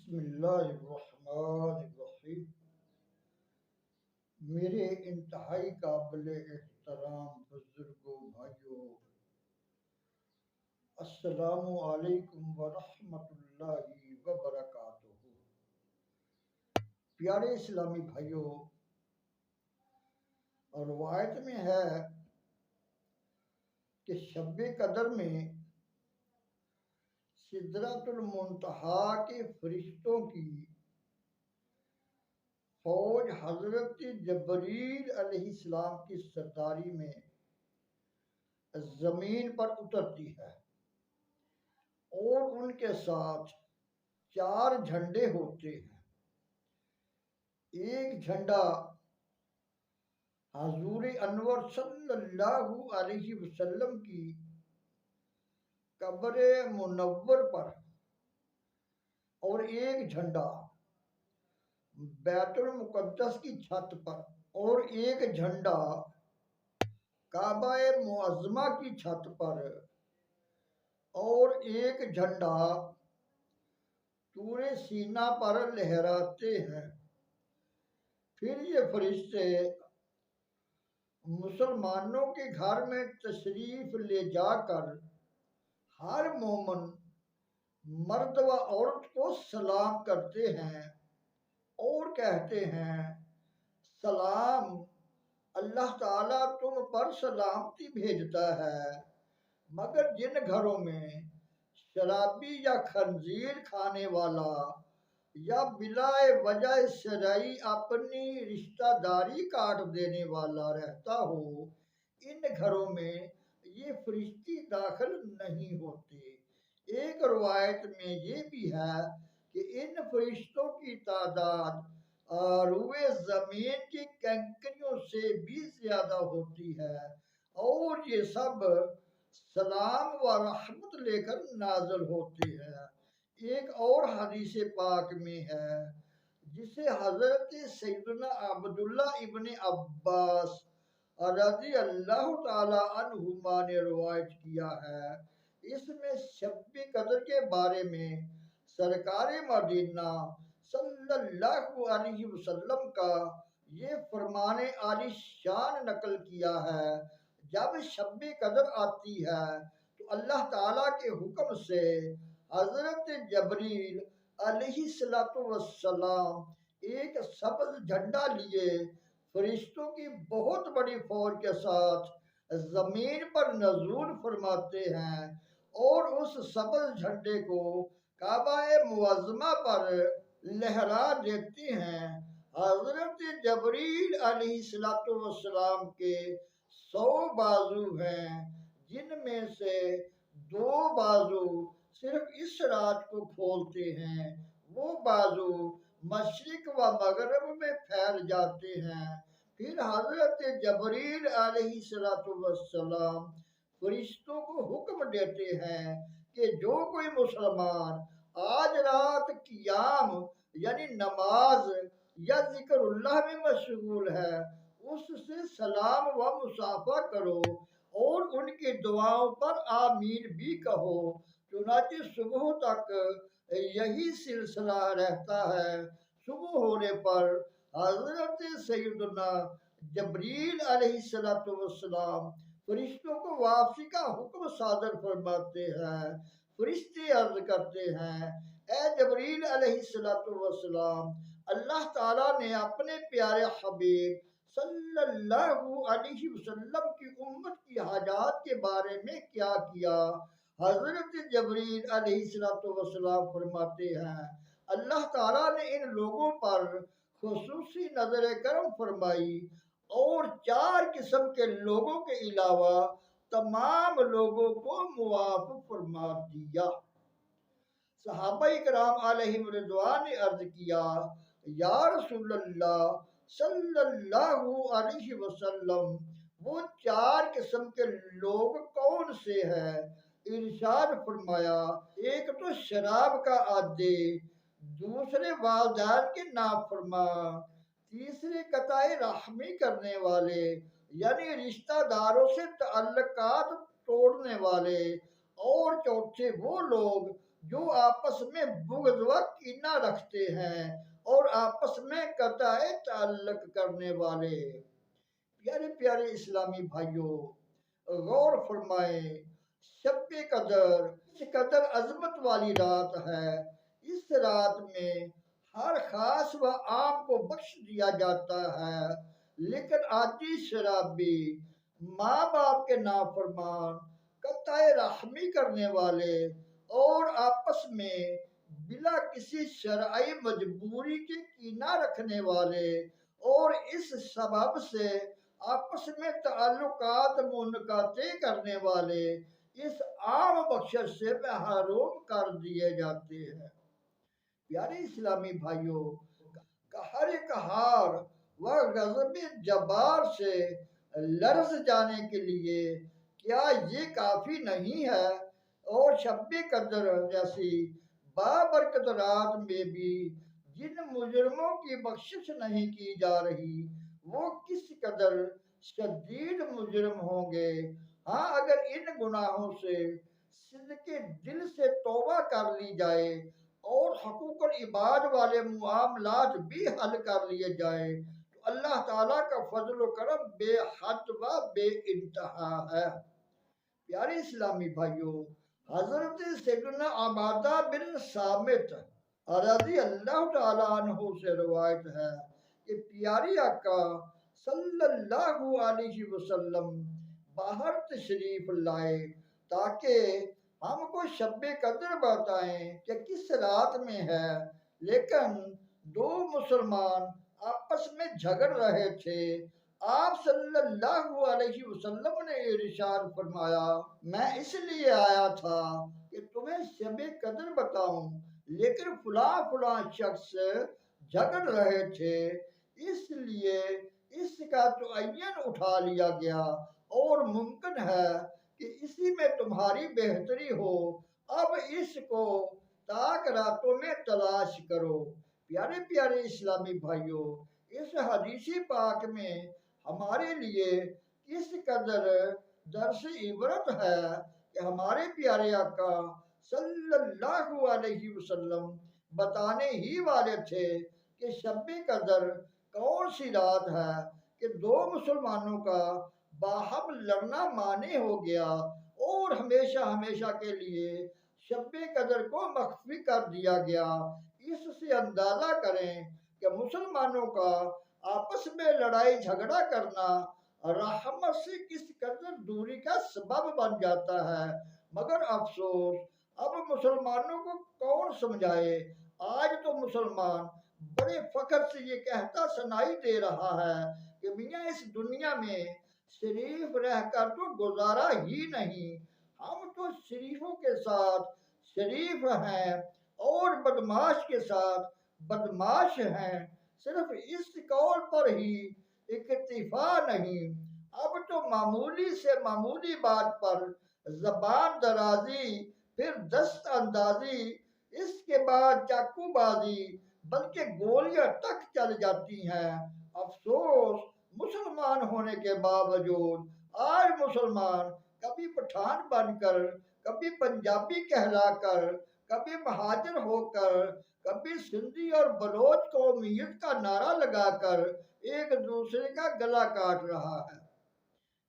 بسم اللہ الرحمن الرحیم۔ میرے انتہائی قابل احترام بزرگوں، بھائیوں، السلام علیکم ورحمۃ اللہ وبرکاتہ۔ پیارے اسلامی بھائیوں، اور روایت میں ہے کہ شب قدر میں سدرۃ المنتہا کے فرشتوں کی فوج حضرت جبریل علیہ السلام کی سرداری میں زمین پر اترتی ہے، اور ان کے ساتھ 4 جھنڈے ہوتے ہیں۔ ایک جھنڈا حضور انور صلی اللہ علیہ وسلم کی قبر منور پر، اور ایک جھنڈا بیت المقدس کی چھت پر، اور ایک جھنڈا کعبہ معظمہ کی چھت پر، اور ایک جھنڈا طور سینا پر لہراتے ہیں۔ پھر یہ فرشتے مسلمانوں کے گھر میں تشریف لے جا کر ہر مومن مرد و عورت کو سلام کرتے ہیں اور کہتے ہیں، سلام، اللہ تعالیٰ تم پر سلامتی بھیجتا ہے، مگر جن گھروں میں شرابی یا خنزیر کھانے والا یا بلا وجہ شرعی اپنی رشتہ داری کاٹ دینے والا رہتا ہو، ان گھروں میں یہ فرشتے داخل نہیں ہوتے۔ ایک روایت میں یہ بھی ہے کہ ان فرشتوں کی تعداد روئے زمین کی کنکریوں سے بھی زیادہ ہوتی ہے، اور یہ سب سلام و رحمت لے کر نازل ہوتے ہیں۔ ایک اور حدیث پاک میں ہے، جسے حضرت سیدنا عبداللہ ابن عباس رضی اللہ تعالی عنہما نے روایت کیا ہے۔ اس میں شب قدر کے بارے میں سرکار مدینہ صلی اللہ علیہ وسلم کا یہ فرمان عالی شان نقل کیا ہے، جب شب قدر آتی ہے تو اللہ تعالیٰ کے حکم سے حضرت جبریل علیہ السلام ایک سبز جھنڈا لیے فرشتوں کی بہت بڑی فوج کے ساتھ زمین پر نزول فرماتے ہیں، اور اس سبز جھنڈے کو کعبہ معظمہ پر لہرا دیتے ہیں۔ حضرت جبریل علیہ السلام کے 100 بازو ہیں، جن میں سے 2 بازو صرف اس رات کو کھولتے ہیں۔ وہ بازو مشرق و مغرب میں پھیل جاتے ہیں۔ پھر حضرت جبریل علیہ السلام فرشتوں کو حکم دیتے ہیں کہ جو کوئی مسلمان آج رات قیام یعنی نماز یا ذکر اللہ میں مشغول ہے، اس سے سلام و مصافحہ کرو اور ان کی دعاؤں پر آمین بھی کہو۔ چنانچہ صبح تک یہی سلسلہ رہتا ہے۔ صبح ہونے پر حضرت سیدنا جبریل علیہ السلام فرشتوں کو واپسی کا حکم صادر فرماتے ہیں۔ فرشتے عرض کرتے ہیں، اے جبریل علیہ السلام، اللہ تعالیٰ نے اپنے پیارے حبیب صلی اللہ علیہ وسلم کی امت کی حاجات کے بارے میں کیا کیا؟ حضرت جبریل علیہ السلام فرماتے ہیں، اللہ تعالیٰ نے ان لوگوں پر خصوصی نظر کرم فرمائی اور 4 قسم کے لوگوں کے علاوہ تمام لوگوں کو معاف فرما دیا۔ صحابہ کرام علیہم رضوان نے عرض کیا، یا رسول اللہ صلی اللہ علیہ وسلم، وہ 4 قسم کے لوگ کون سے ہیں؟ ارشاد فرمایا، ایک تو شراب کا عادی، دوسرے والدین کے نافرما، تیسرے قطع رحمی کرنے والے یعنی رشتہ داروں سے تعلقات توڑنے والے، اور چوتھے وہ لوگ جو آپس میں بغض و کینہ رکھتے ہیں اور آپس میں قطع تعلق کرنے والے۔ پیارے پیارے اسلامی بھائیوں، غور فرمائیں، شب قدر اس قدر عظمت والی رات ہے۔ اس رات میں ہر خاص و عام کو بخش دیا جاتا ہے، لیکن عادی شرابی، ماں باپ کے نافرمان، قطع رحمی کرنے والے اور آپس میں بلا کسی شرعی مجبوری کے کینہ رکھنے والے اور اس سبب سے آپس میں تعلقات منقطع کرنے والے اس عام بخشش سے محروم کر دیے جاتے ہیں۔ پیارے اسلامی بھائیوں، قہر قہار و غضب جبار سے لرز جانے کے لیے کیا یہ کافی نہیں ہے؟ اور شب قدر جیسی بابرکت رات میں بھی جن مجرموں کی بخشش نہیں کی جا رہی وہ کس قدر شدید مجرم ہوں گے۔ ہاں، اگر ان گناہوں سے صدق دل سے توبہ کر لی جائے اور حقوق العباد والے معاملات بھی حل کر لیے جائیں تو اللہ تعالیٰ کا فضل و کرم بے حد و بے انتہا ہے۔ پیارے اسلامی بھائیوں، حضرت سیدنا عبادہ بن صامت رضی اللہ تعالیٰ عنہ سے روایت ہے کہ پیاری آقا صلی اللہ علیہ وسلم باہر تشریف لائے تاکہ ہم کو شب قدر بتائیں کہ کس رات میں ہے، لیکن دو مسلمان آپس میں جھگڑ رہے تھے۔ آپ صلی اللہ علیہ وسلم نے ارشاد فرمایا، میں اس لیے آیا تھا کہ تمہیں شب قدر بتاؤں، لیکن فلاں فلاں شخص جھگڑ رہے تھے، اس لیے اس کا تعین اٹھا لیا گیا اور ممکن ہے کہ اسی میں تمہاری بہتری ہو، اب اس کو تاک راتوں میں تلاش کرو۔ پیارے پیارے اسلامی بھائیوں، اس حدیث پاک میں ہمارے لیے کس قدر درس عبرت ہے کہ ہمارے پیارے آقا صلی اللہ علیہ وسلم بتانے ہی والے تھے کہ شب قدر کون سی رات ہے کہ دو مسلمانوں کا باہم لڑنا مانے ہو گیا اور ہمیشہ ہمیشہ کے لیے شب قدر کو مخفی کر دیا گیا۔ اس سے اندازہ کریں کہ مسلمانوں کا آپس میں لڑائی جھگڑا کرنا رحمت سے کس قدر دوری کا سبب بن جاتا ہے۔ مگر افسوس، اب مسلمانوں کو کون سمجھائے؟ آج تو مسلمان بڑے فخر سے یہ کہتا سنائی دے رہا ہے کہ میاں اس دنیا میں شریف رہ کر تو گزارا ہی نہیں، ہم تو شریفوں کے ساتھ شریف ہیں اور بدماش کے ساتھ بدماش ہیں۔ صرف اس قول پر ہی اکتفا نہیں، اب تو معمولی سے معمولی بات پر زبان درازی، پھر دست اندازی، اس کے بعد چاقو بازی، بلکہ گولیاں تک چل جاتی ہیں۔ افسوس، مسلمان ہونے کے باوجود آج مسلمان کبھی پٹھان بن کر، کبھی پنجابی کہلا کر، کبھی مہاجر ہو کر، کبھی سندھی اور بلوچ قومیت کا نعرہ لگا کر ایک دوسرے کا گلا کاٹ رہا ہے،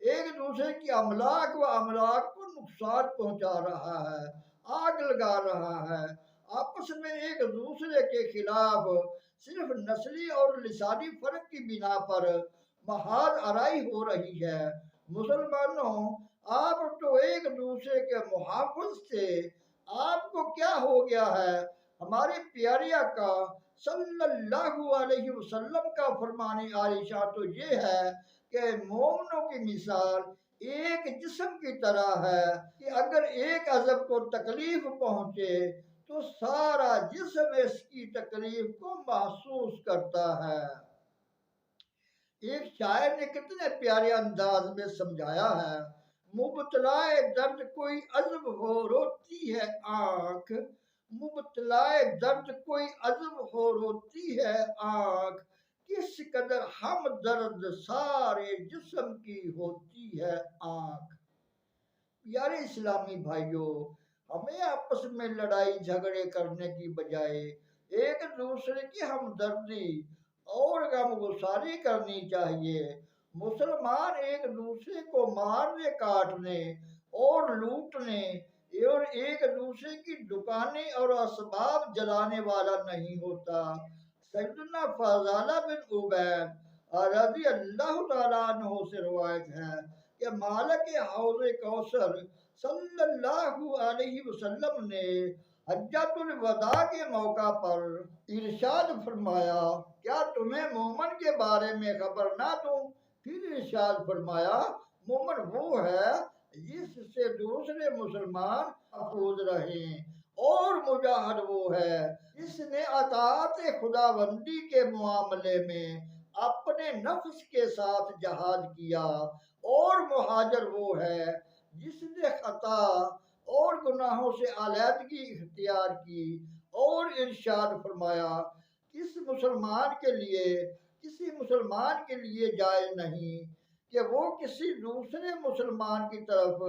ایک دوسرے کی املاک و املاک کو نقصان پہنچا رہا ہے، آگ لگا رہا ہے، آپس میں ایک دوسرے کے خلاف صرف نسلی اور لسانی فرق کی بنا پر محاذ آرائی ہو رہی ہے۔ مسلمانوں، آپ تو ایک دوسرے کے محافظ تھے، آپ کو کیا ہو گیا ہے؟ ہمارے پیارے آقا صلی اللہ علیہ وسلم کا فرمان عالی شان تو یہ ہے کہ مومنوں کی مثال ایک جسم کی طرح ہے کہ اگر ایک عضو کو تکلیف پہنچے تو سارا جسم اس کی تکلیف کو محسوس کرتا ہے۔ ایک شاعر نے کتنے پیارے انداز میں سمجھایا ہے، مبتلا درد کوئی عزم ہو روتی ہے آنکھ، مبتلا درد کوئی عزم ہو روتی ہے آنکھ، کس قدر ہم درد سارے جسم کی ہوتی ہے آنکھ۔ پیارے اسلامی بھائیوں، ہمیں آپس میں لڑائی جھگڑے کرنے کی بجائے ایک دوسرے کی ہمدردی اور غمگساری کرنی چاہیے۔ مسلمان ایک دوسرے کو مارنے کاٹنے اور لوٹنے اور ایک دوسرے کی دکانیں اور اسباب جلانے والا نہیں ہوتا۔ سیدنا فضالہ بن عبید رضی اللہ تعالیٰ عنہ سے روایت ہے کہ مالک حوض کوثر صلی اللہ علیہ وسلم نے حجۃ الوداع کے موقع پر ارشاد فرمایا، کیا تمہیں مومن کے بارے میں خبر نہ دوں؟ پھر ارشاد فرمایا، مومن وہ ہے جس سے دوسرے مسلمان محفوظ رہیں، اور مجاہد وہ ہے جس نے اطاعت خداوندی کے معاملے میں اپنے نفس کے ساتھ جہاد کیا، اور مہاجر وہ ہے جس نے خطا اور گناہوں سے علیحدگی اختیار کی۔ اور ارشاد فرمایا، کسی مسلمان کے لیے جائز نہیں کہ وہ کسی دوسرے مسلمان کی طرف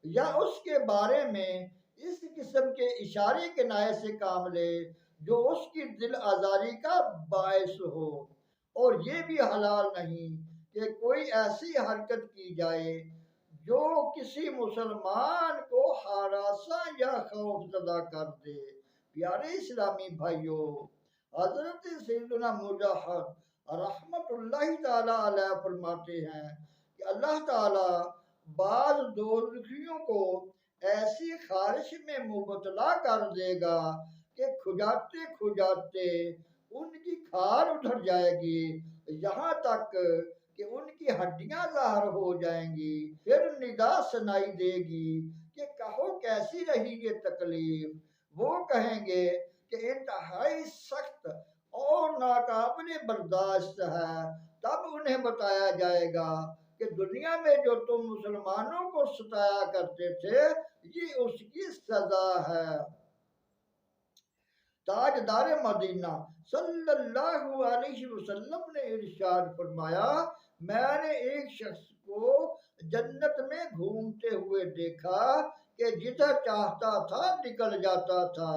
یا اس کے بارے میں اس قسم کے اشارے کنایے سے کام لے جو اس کی دل آزاری کا باعث ہو، اور یہ بھی حلال نہیں کہ کوئی ایسی حرکت کی جائے جو کسی مسلمان کو ہراساں یا خوف زدہ کر دے۔ پیارے اسلامی بھائیوں، حضرت سیدنا مجاہد رحمت اللہ تعالیٰ علیہ فرماتے ہیں کہ اللہ تعالیٰ بعض دوزخیوں کو ایسی خارش میں مبتلا کر دے گا کہ کھجاتے کھجاتے ان کی کھال ادھر جائے گی، یہاں تک کہ ان کی ہڈیاں ظاہر ہو جائیں گی۔ پھر ندا سنائی دے گی کہ کہو کیسی رہی یہ تکلیف؟ وہ کہیں گے کہ انتہائی سخت اور ناقابل برداشت ہے۔ تب انہیں بتایا جائے گا کہ دنیا میں جو تم مسلمانوں کو ستایا کرتے تھے یہ اس کی سزا ہے۔ تاجدار مدینہ صلی اللہ علیہ وسلم نے ارشاد فرمایا، میں نے ایک شخص کو جنت میں گھومتے ہوئے دیکھا کہ جدھر چاہتا تھا نکل جاتا تھا۔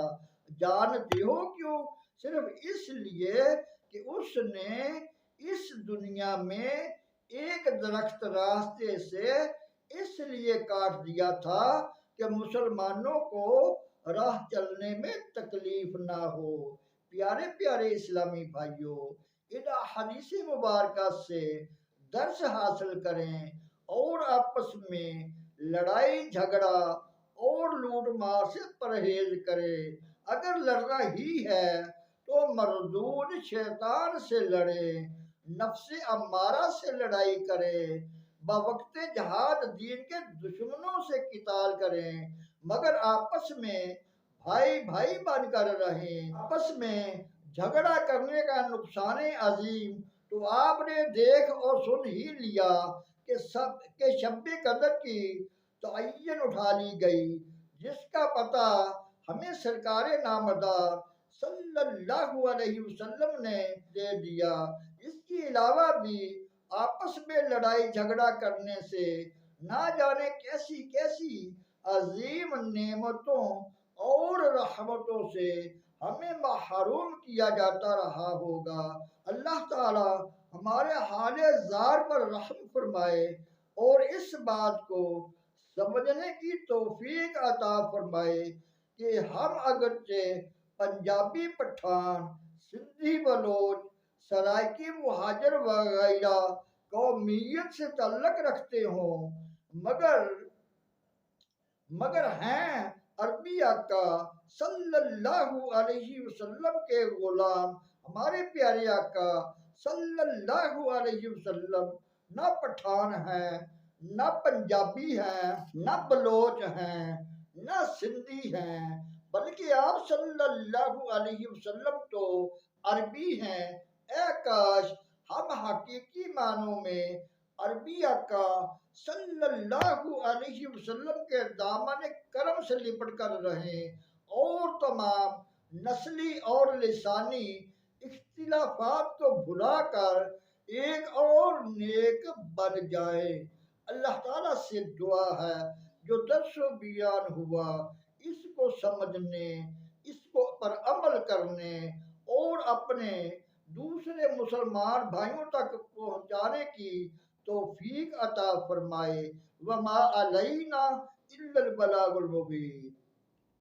جانتے ہو کیوں؟ صرف اس لیے کہ اس نے اس دنیا میں ایک درخت راستے سے اس لیے کاٹ دیا تھا کہ مسلمانوں کو راہ چلنے میں تکلیف نہ ہو۔ پیارے پیارے اسلامی بھائیوں، ان حدیث مبارکہ سے درس حاصل کریں اور آپس میں لڑائی جھگڑا اور لوٹ مار سے پرہیز کریں۔ اگر لڑنا ہی ہے تو مردود شیطان سے لڑیں، نفس امارہ سے لڑائی کریں، بوقت جہاد دین کے دشمنوں سے قتال کریں، مگر آپس میں بھائی بھائی بن کر رہیں۔ آپس میں جھگڑا کرنے کا نقصان عظیم تو آپ نے دیکھ اور سن ہی لیا کہ شب قدر کی تعین اٹھا لی گئی، جس کا پتہ ہمیں سرکار نامدار صلی اللہ علیہ وسلم نے دے دیا۔ اس کے علاوہ بھی آپس میں لڑائی جھگڑا کرنے سے نہ جانے کیسی کیسی عظیم نعمتوں اور رحمتوں سے ہمیں محروم کیا جاتا رہا ہوگا۔ اللہ تعالی ہمارے حال زار پر رحم فرمائے اور اس بات کو سمجھنے کی توفیق عطا فرمائے کہ ہم اگرچہ پنجابی پٹھان، سندھی بلوچ، سرائکی مہاجر وغیرہ قومیت سے تعلق رکھتے ہوں، مگر ہیں عربی آقا صلی اللہ علیہ وسلم کے غلام۔ ہمارے پیارے آقا صلی اللہ علیہ وسلم نہ پٹھان ہیں، نہ پنجابی ہیں، نہ بلوچ ہیں، نہ سندھی ہیں، بلکہ آپ صلی اللہ علیہ وسلم تو عربی ہیں۔ اے کاش ہم حقیقی معنوں میں عربی آقا صلی اللہ علیہ وسلم کے دامن کرم سے لپٹ کر رہیں اور تمام نسلی اور لسانی اختلافات کو بھلا کر ایک اور نیک بن جائے۔ اللہ تعالیٰ سے دعا ہے جو درس و بیان ہوا اس کو سمجھنے، اس کو پر عمل کرنے اور اپنے دوسرے مسلمان بھائیوں تک پہنچانے کی توفیق عطا فرمائے۔ وما علینا الا البلاغ المبین۔